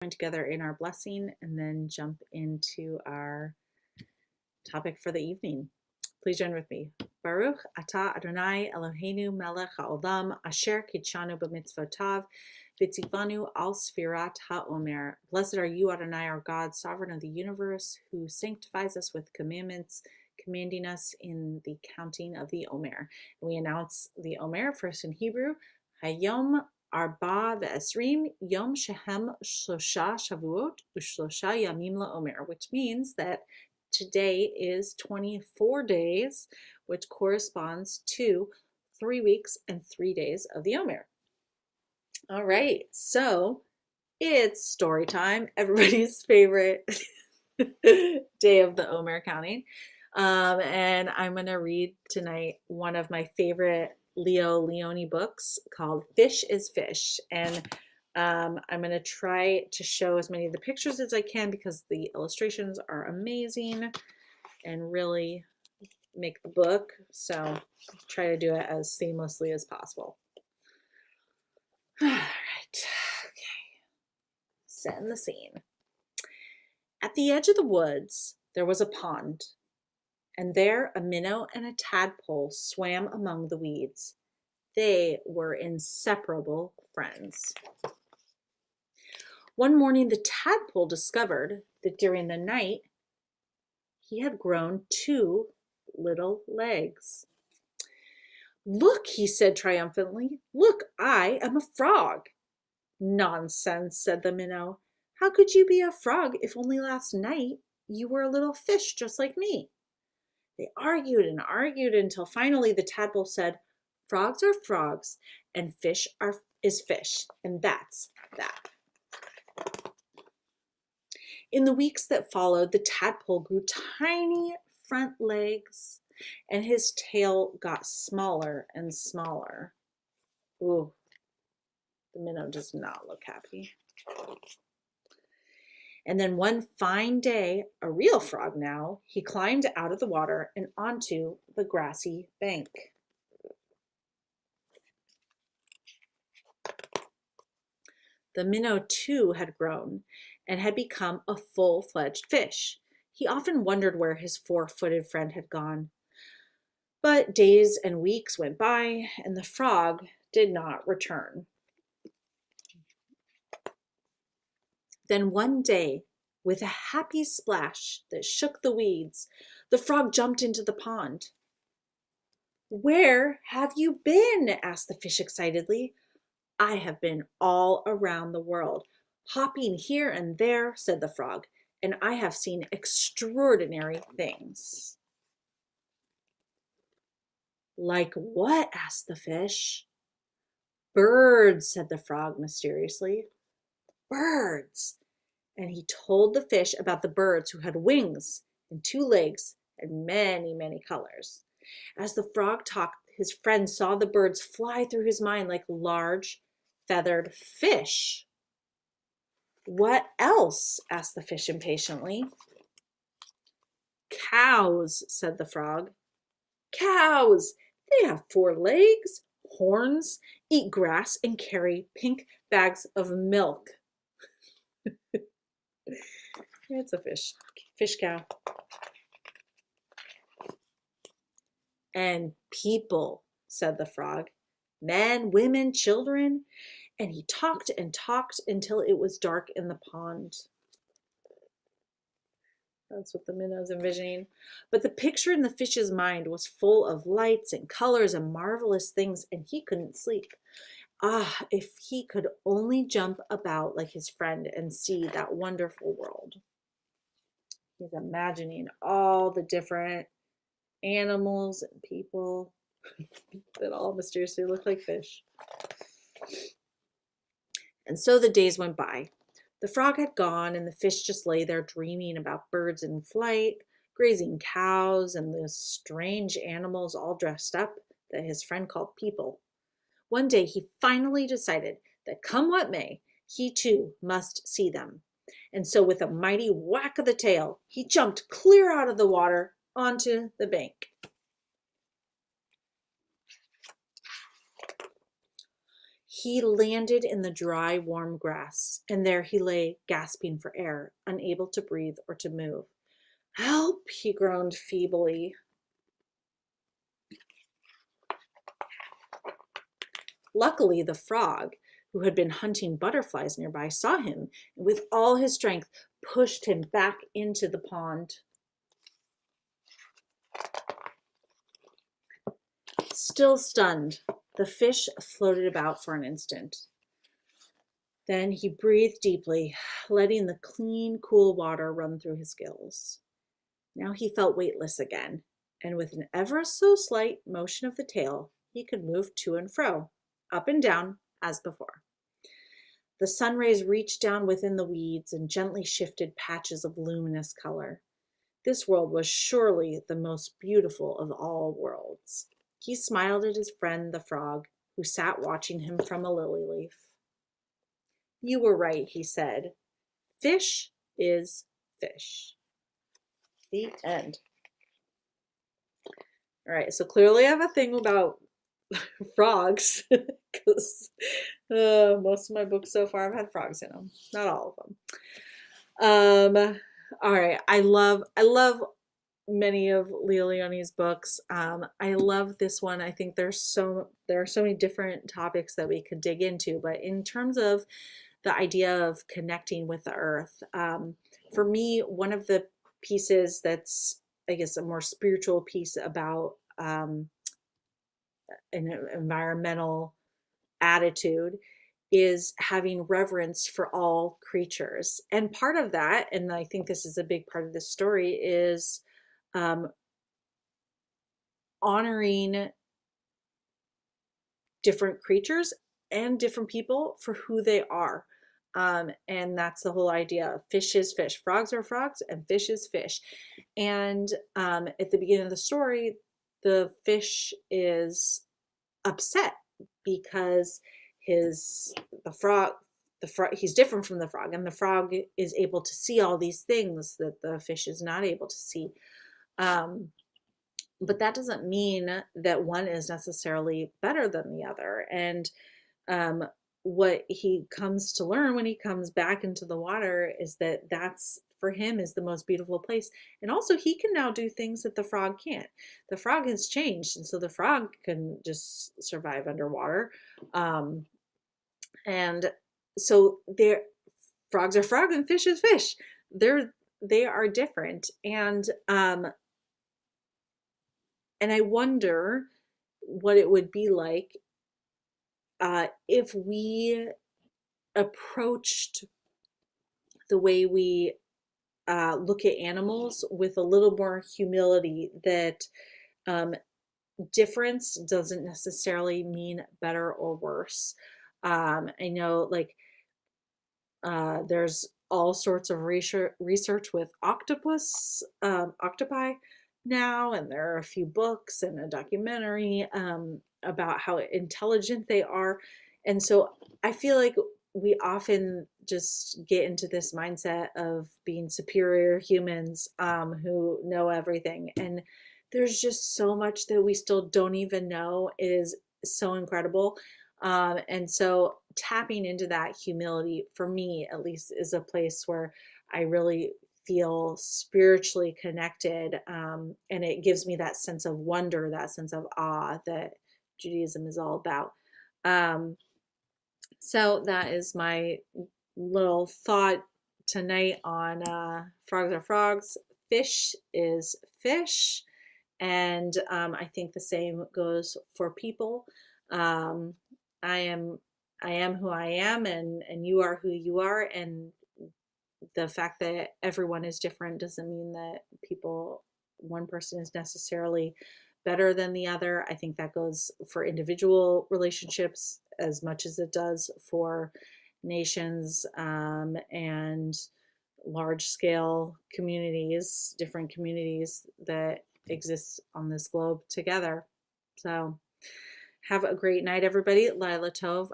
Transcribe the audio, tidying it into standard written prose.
Join together in our blessing and then jump into our topic for the evening. Please join with me. Baruch atah Adonai Eloheinu melech haolam asher kitshanu b'mitzvotav v'tzivanu al sfirat haomer. Blessed are you, Adonai, our God, sovereign of the universe, who sanctifies us with commandments, commanding us in the counting of the Omer. And we announce the Omer first in Hebrew. Hayom Arba ve'esrim Yom Shehem Shlosha Shavuot Ushlosha Yamim LaOmer, which means that today is 24 days, which corresponds to 3 weeks and 3 days of the Omer. All right, so it's story time, everybody's favorite day of the Omer counting. And I'm going to read tonight one of my favorite Leo Leone books called Fish is Fish. And I'm going to try to show as many of the pictures as I can because the illustrations are amazing and really make the book. So try to do it as seamlessly as possible. All right. Okay. Setting the scene. At the edge of the woods, there was a pond, and there a minnow and a tadpole swam among the weeds. They were inseparable friends. One morning, the tadpole discovered that during the night, he had grown 2 little legs. "Look," he said triumphantly. "Look, I am a frog." "Nonsense," said the minnow. "How could you be a frog if only last night you were a little fish just like me?" They argued and argued until finally the tadpole said, "Frogs are frogs and fish is fish, and that's that." In the weeks that followed, the tadpole grew tiny front legs, and his tail got smaller and smaller. Ooh, the minnow does not look happy. And then one fine day, a real frog now, he climbed out of the water and onto the grassy bank. The minnow too had grown and had become a full-fledged fish. He often wondered where his 4-footed friend had gone. But days and weeks went by, and the frog did not return. Then one day, with a happy splash that shook the weeds, the frog jumped into the pond. "Where have you been?" asked the fish excitedly. "I have been all around the world, hopping here and there," said the frog, "and I have seen extraordinary things." "Like what?" asked the fish. "Birds," said the frog mysteriously. "Birds." And he told the fish about the birds who had wings and 2 legs and many, many colors. As the frog talked, his friend saw the birds fly through his mind like large, feathered fish. "What else?" asked the fish impatiently. "Cows," said the frog. "Cows! They have 4 legs, horns, eat grass, and carry pink bags of milk." It's a fish cow. "And people," said the frog. "Men, women, children." And he talked and talked until it was dark in the pond. That's what the minnow's envisioning. But the picture in the fish's mind was full of lights and colors and marvelous things, and he couldn't sleep. Ah, if he could only jump about like his friend and see that wonderful world. He's imagining all the different animals and people that all mysteriously look like fish. And so the days went by. The frog had gone, and the fish just lay there dreaming about birds in flight, grazing cows, and the strange animals all dressed up that his friend called people. One day he finally decided that come what may, he too must see them. And so with a mighty whack of the tail, he jumped clear out of the water onto the bank. He landed in the dry, warm grass, and there he lay, gasping for air, unable to breathe or to move. Help, he groaned feebly. Luckily, the frog, who had been hunting butterflies nearby, saw him and with all his strength pushed him back into the pond. Still stunned, the fish floated about for an instant. Then he breathed deeply, letting the clean, cool water run through his gills. Now he felt weightless again, and with an ever so slight motion of the tail, he could move to and fro, up and down, as before. The sun rays reached down within the weeds and gently shifted patches of luminous color. This world was surely the most beautiful of all worlds. He smiled at his friend the frog, who sat watching him from a lily leaf. You were right, he said. Fish is fish. The end. All right, so clearly I have a thing about frogs because most of my books so far have had frogs in them. Not all of them. All right, I love many of Leah Leone's books. I love this one. I think there are so many different topics that we could dig into, but in terms of the idea of connecting with the earth, for me, one of the pieces that's, I guess, a more spiritual piece about an environmental attitude is having reverence for all creatures. And part of that, and I think this is a big part of the story, is honoring different creatures and different people for who they are. And that's the whole idea. Fish is fish. Frogs are frogs and fish is fish. And at the beginning of the story, the fish is upset because he's different from the frog, and the frog is able to see all these things that the fish is not able to see. But that doesn't mean that one is necessarily better than the other. And what he comes to learn when he comes back into the water is that that's, for him, is the most beautiful place. And also he can now do things that the frog can't. The frog has changed, and so the frog can just survive underwater. And so frogs are frog and fish is fish. They are different. And I wonder what it would be like if we approached the way we look at animals with a little more humility, that difference doesn't necessarily mean better or worse. I know, like, there's all sorts of research with octopi now, and there are a few books and a documentary about how intelligent they are. And so I feel like we often just get into this mindset of being superior humans who know everything. And there's just so much that we still don't even know. It is so incredible. And so tapping into that humility, for me at least, is a place where I really feel spiritually connected. And it gives me that sense of wonder, that sense of awe that Judaism is all about. So that is my little thought tonight on frogs are frogs, fish is fish. And I think the same goes for people. I am who I am, and you are who you are, and the fact that everyone is different doesn't mean that one person is necessarily better than the other. I think that goes for individual relationships as much as it does for nations and large scale communities, different communities that exist on this globe together. So have a great night, everybody. Lila Tov.